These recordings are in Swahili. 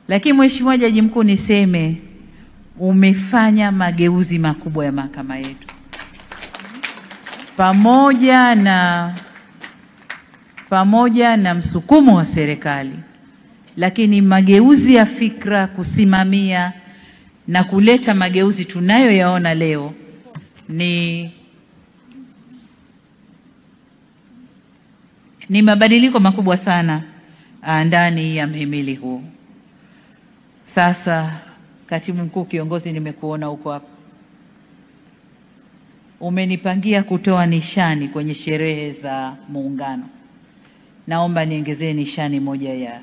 Lakini Mheshimiwa Jaji Mkuu, niseme umefanya mageuzi makubwa ya mahakama yetu, pamoja na msukumo wa serikali, lakini mageuzi ya fikra, kusimamia na kuleta mageuzi tunayoyaona leo ni mabadiliko makubwa sana ndani ya mhimili huu. Sasa Katibu Mkuu Kiongozi, nimekuona huko hapa, umenipangia kutoa nishani kwenye sherehe za Muungano. Naomba niongezee nishani moja ya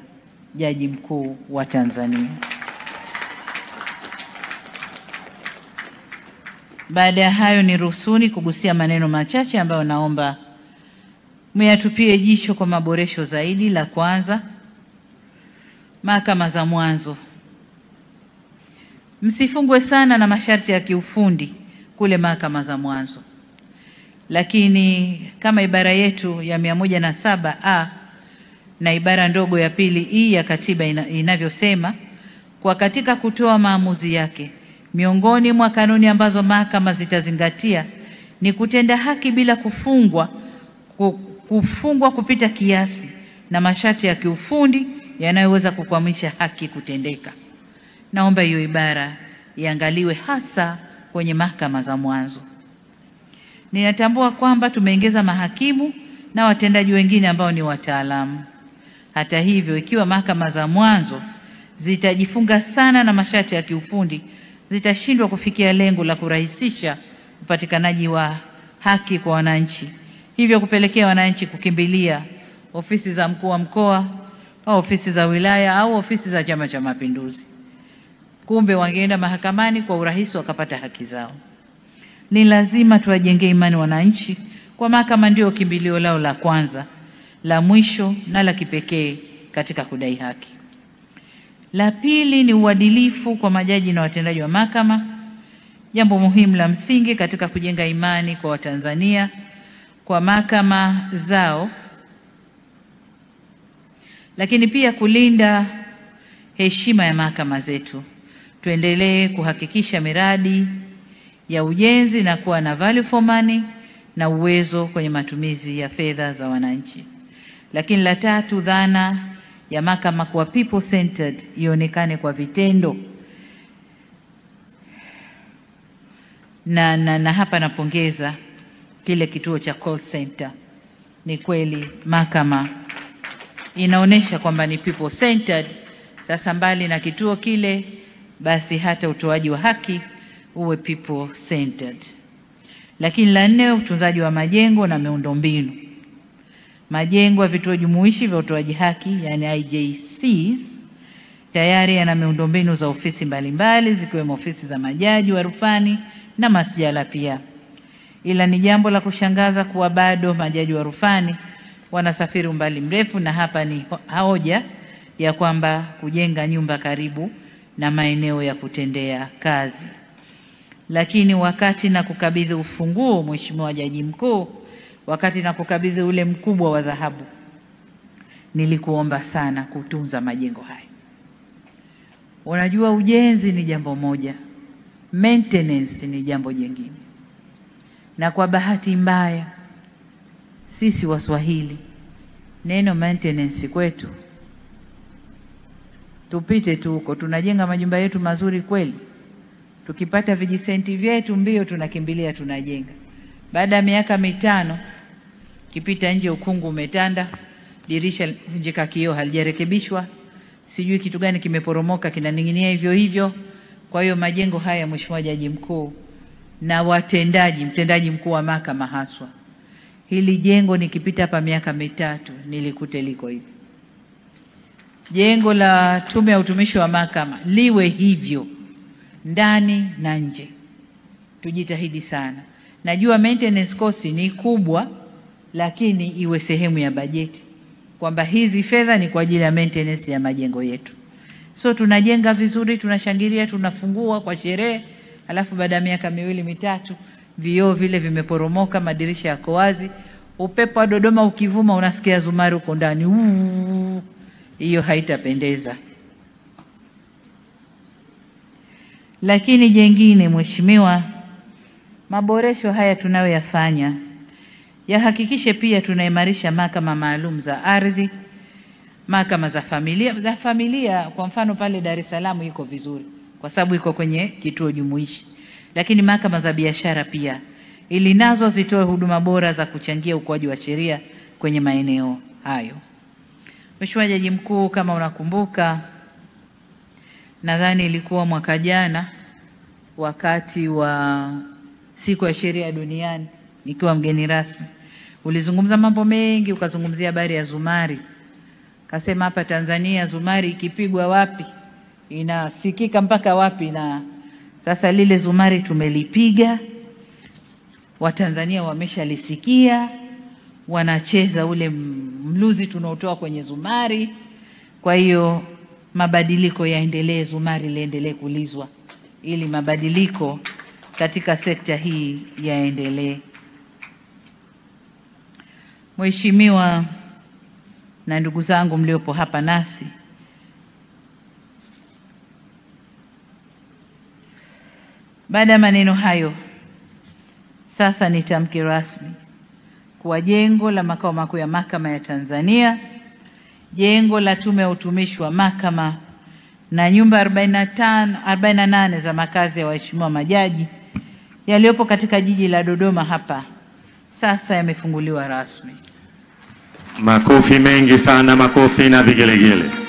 Jaji Mkuu wa Tanzania. Baada ya hayo, niruhusuni kugusia maneno machache ambayo naomba muyatupie jicho kwa maboresho zaidi. La kwanza, mahakama za mwanzo. Msifungwe sana na masharti ya kiufundi kule mahakama za mwanzo, lakini kama ibara yetu ya 107A na ibara ndogo ya pili E ya katiba inavyosema, kwa katika kutoa maamuzi yake, miongoni mwa kanuni ambazo mahakama zitazingatia ni kutenda haki bila kufungwa kupita kiasi na masharti ya kiufundi yanayoweza kukwamisha haki kutendeka. Naomba hiyo ibara iangaliwe hasa kwenye mahakama za mwanzo. Ninatambua kwamba tumeongeza mahakimu na watendaji wengine ambao ni wataalamu. Hata hivyo, ikiwa mahakama za mwanzo zitajifunga sana na masharti ya kiufundi, zitashindwa kufikia lengo la kurahisisha upatikanaji wa haki kwa wananchi, hivyo kupelekea wananchi kukimbilia ofisi za mkuu wa mkoa au ofisi za wilaya au ofisi za Chama cha Mapinduzi. Kumbe wangeenda mahakamani kwa urahisi wakapata haki zao. Ni lazima tuwajengee imani wananchi kwa mahakama ndio kimbilio lao la kwanza, la mwisho na la kipekee katika kudai haki. La pili ni uadilifu kwa majaji na watendaji wa mahakama, jambo muhimu la msingi katika kujenga imani kwa Watanzania kwa mahakama zao, lakini pia kulinda heshima ya mahakama zetu. Tuendelee kuhakikisha miradi ya ujenzi na kuwa na value for money na uwezo kwenye matumizi ya fedha za wananchi. Lakini la tatu, dhana ya mahakama kuwa people centered ionekane kwa vitendo. Na hapa napongeza kile kituo cha call center. Ni kweli mahakama inaonesha kwamba ni people centered. Sasa mbali na kituo kile, basi hata utoaji wa haki uwe people centered. Lakini la nne, utunzaji wa majengo na miundombinu. Majengo ya vituo jumuishi vya utoaji haki, yani IJCs, tayari yana miundombinu za ofisi mbalimbali zikiwemo ofisi za majaji wa rufani na masjala pia. Ila ni jambo la kushangaza kuwa bado majaji wa rufani wanasafiri umbali mrefu, na hapa ni hoja ya kwamba kujenga nyumba karibu na maeneo ya kutendea kazi. Lakini wakati na kukabidhi ufunguo, Mheshimiwa Jaji Mkuu, wakati na kukabidhi ule mkubwa wa dhahabu, nilikuomba sana kutunza majengo haya. Unajua, ujenzi ni jambo moja, maintenance ni jambo jingine. Na kwa bahati mbaya sisi Waswahili, neno maintenance kwetu tupite tu huko, tunajenga majumba yetu mazuri kweli, tukipata vijisenti vyetu mbio tunakimbilia tunajenga. Baada ya miaka 5 kipita nje ukungu umetanda, dirisha vunjika, kioo halijarekebishwa, sijui kitu gani kimeporomoka kinaning'inia hivyo hivyo. Kwa hiyo majengo haya, Mheshimiwa Jaji Mkuu na mtendaji mkuu wa mahakama haswa, hili jengo nikipita hapa miaka 3 nilikute liko hivi. Jengo la Tume ya Utumishi wa Mahakama liwe hivyo ndani na nje. Tujitahidi sana. Najua maintenance cost ni kubwa, lakini iwe sehemu ya bajeti kwamba hizi fedha ni kwa ajili ya maintenance ya majengo yetu. So tunajenga vizuri, tunashangilia, tunafungua kwa sherehe, alafu baada ya miaka 2-3 vioo vile vimeporomoka, madirisha yako wazi, upepo wa Dodoma ukivuma unasikia zumari uko ndani. Hiyo haitapendeza. Lakini jengine, Mheshimiwa, maboresho haya tunayoyafanya yahakikishe pia tunaimarisha mahakama maalum za ardhi, mahakama za familia. Kwa mfano pale Dar es Salaam iko vizuri kwa sababu iko kwenye kituo jumuishi, lakini mahakama za biashara pia ili nazo zitoe huduma bora za kuchangia ukuaji wa sheria kwenye maeneo hayo. Mheshimiwa Jaji Mkuu, kama unakumbuka, nadhani ilikuwa mwaka jana wakati wa siku ya sheria duniani, nikiwa mgeni rasmi, ulizungumza mambo mengi, ukazungumzia habari ya zumari. Kasema hapa Tanzania zumari ikipigwa wapi inasikika mpaka wapi, na sasa lile zumari tumelipiga, Watanzania wameshalisikia, wanacheza ule mluzi tunaotoa kwenye zumari. Kwa hiyo mabadiliko yaendelee, zumari liendelee kulizwa ili mabadiliko katika sekta hii yaendelee. Mheshimiwa na ndugu zangu mliopo hapa nasi, baada ya maneno hayo, sasa nitamke rasmi kuwa jengo la makao makuu ya Mahakama ya Tanzania, jengo la Tume ya Utumishi wa Mahakama na nyumba 48 za makazi ya waheshimiwa majaji yaliyopo katika jiji la Dodoma hapa sasa yamefunguliwa rasmi. Makofi mengi sana, makofi na vigelegele.